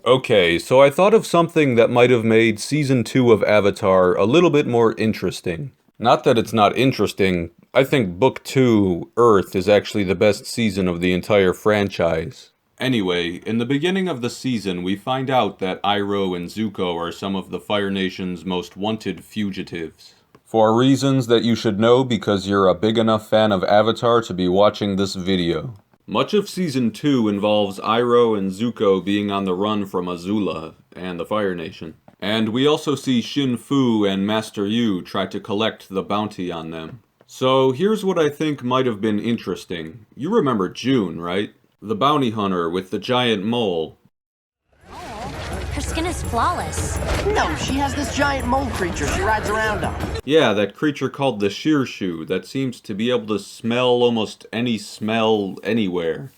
Okay, so I thought of something that might have made Season 2 of Avatar a little bit more interesting. Not that it's not interesting, I think Book 2, Earth, is actually the best season of the entire franchise. Anyway, in the beginning of the season, we find out that Iroh and Zuko are some of the Fire Nation's most wanted fugitives. For reasons that you should know because you're a big enough fan of Avatar to be watching this video. Much of Season 2 involves Iroh and Zuko being on the run from Azula and the Fire Nation. And we also see Shin Fu and Master Yu try to collect the bounty on them. So here's what I think might have been interesting. You remember June, right? The bounty hunter with the giant mole. Her skin is flawless. No, she has this giant mole creature she rides around on. Yeah, that creature called the Shearshu that seems to be able to smell almost any smell anywhere.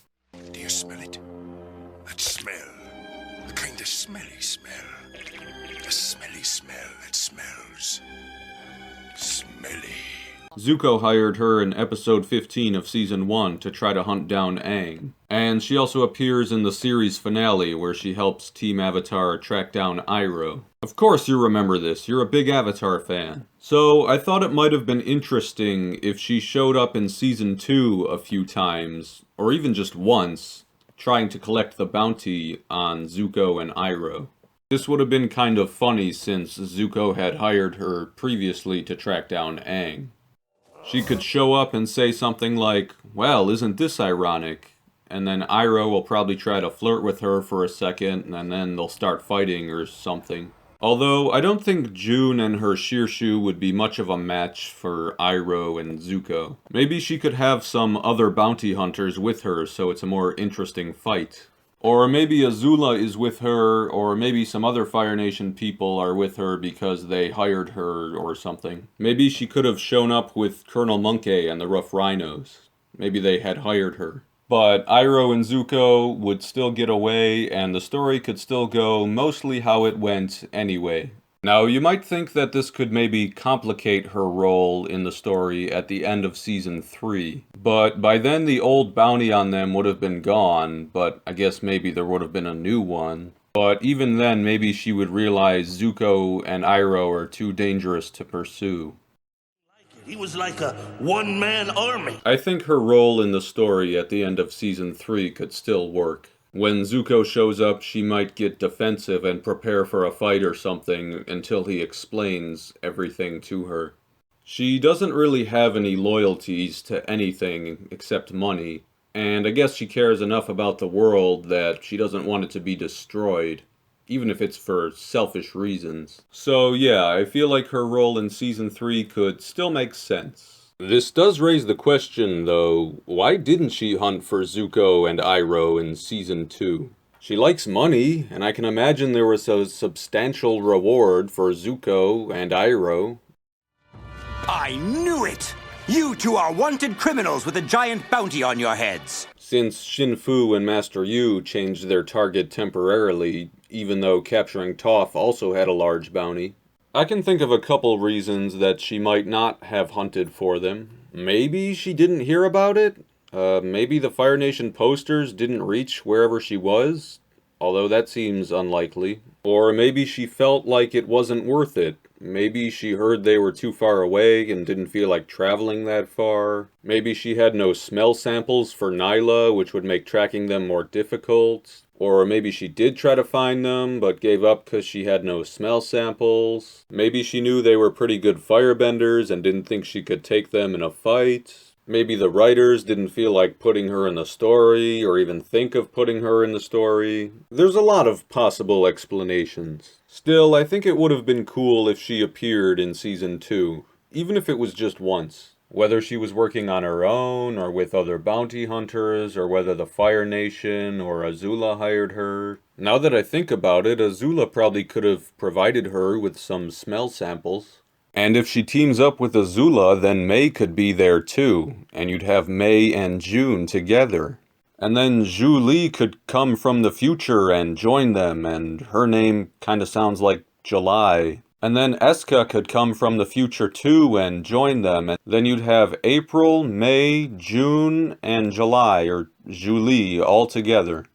Do you smell it? That smell. The kind of smelly smell. The smelly smell that smells. Smelly. Zuko hired her in episode 15 of season 1 to try to hunt down Aang. And she also appears in the series finale where she helps Team Avatar track down Iroh. Of course you remember this, you're a big Avatar fan. So I thought it might have been interesting if she showed up in season 2 a few times, or even just once, trying to collect the bounty on Zuko and Iroh. This would have been kind of funny since Zuko had hired her previously to track down Aang. She could show up and say something like, "Well, isn't this ironic?" And then Iroh will probably try to flirt with her for a second, and then they'll start fighting or something. Although, I don't think June and her Shearshu would be much of a match for Iroh and Zuko. Maybe she could have some other bounty hunters with her so it's a more interesting fight. Or maybe Azula is with her, or maybe some other Fire Nation people are with her because they hired her or something. Maybe she could have shown up with Colonel Monkey and the Rough Rhinos. Maybe they had hired her. But Iroh and Zuko would still get away, and the story could still go mostly how it went anyway. Now, you might think that this could maybe complicate her role in the story at the end of Season 3, but by then the old bounty on them would have been gone, but I guess maybe there would have been a new one. But even then, maybe she would realize Zuko and Iroh are too dangerous to pursue. He was like a one-man army. I think her role in the story at the end of Season 3 could still work. When Zuko shows up, she might get defensive and prepare for a fight or something until he explains everything to her. She doesn't really have any loyalties to anything except money, and I guess she cares enough about the world that she doesn't want it to be destroyed, even if it's for selfish reasons. So yeah, I feel like her role in Season 3 could still make sense. This does raise the question, though, why didn't she hunt for Zuko and Iroh in Season 2? She likes money, and I can imagine there was a substantial reward for Zuko and Iroh. I knew it! You two are wanted criminals with a giant bounty on your heads! Since Shin Fu and Master Yu changed their target temporarily, even though capturing Toph also had a large bounty. I can think of a couple reasons that she might not have hunted for them. Maybe she didn't hear about it? Maybe the Fire Nation posters didn't reach wherever she was? Although that seems unlikely. Or maybe she felt like it wasn't worth it. Maybe she heard they were too far away and didn't feel like traveling that far. Maybe she had no smell samples for Nyla, which would make tracking them more difficult. Or maybe she did try to find them, but gave up because she had no smell samples. Maybe she knew they were pretty good firebenders and didn't think she could take them in a fight. Maybe the writers didn't feel like putting her in the story, or even think of putting her in the story. There's a lot of possible explanations. Still, I think it would have been cool if she appeared in Season 2, even if it was just once. Whether she was working on her own, or with other bounty hunters, or whether the Fire Nation or Azula hired her. Now that I think about it, Azula probably could have provided her with some smell samples. And if she teams up with Azula, then May could be there too, and you'd have May and June together. And then Zhu Li could come from the future and join them, and her name kinda sounds like July. And then Eska could come from the future too and join them, and then you'd have April, May, June, and July, or Zhu Li, all together.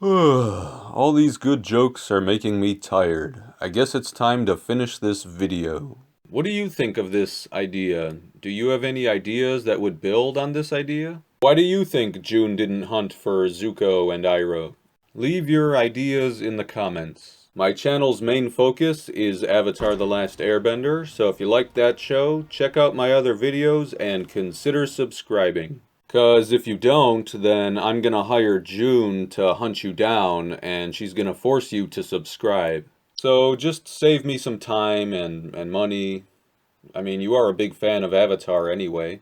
All these good jokes are making me tired. I guess it's time to finish this video. What do you think of this idea? Do you have any ideas that would build on this idea? Why do you think June didn't hunt for Zuko and Iroh? Leave your ideas in the comments. My channel's main focus is Avatar: The Last Airbender, so if you like that show, check out my other videos and consider subscribing. Cause if you don't, then I'm gonna hire June to hunt you down, and she's gonna force you to subscribe. So just save me some time and money. I mean, you are a big fan of Avatar anyway.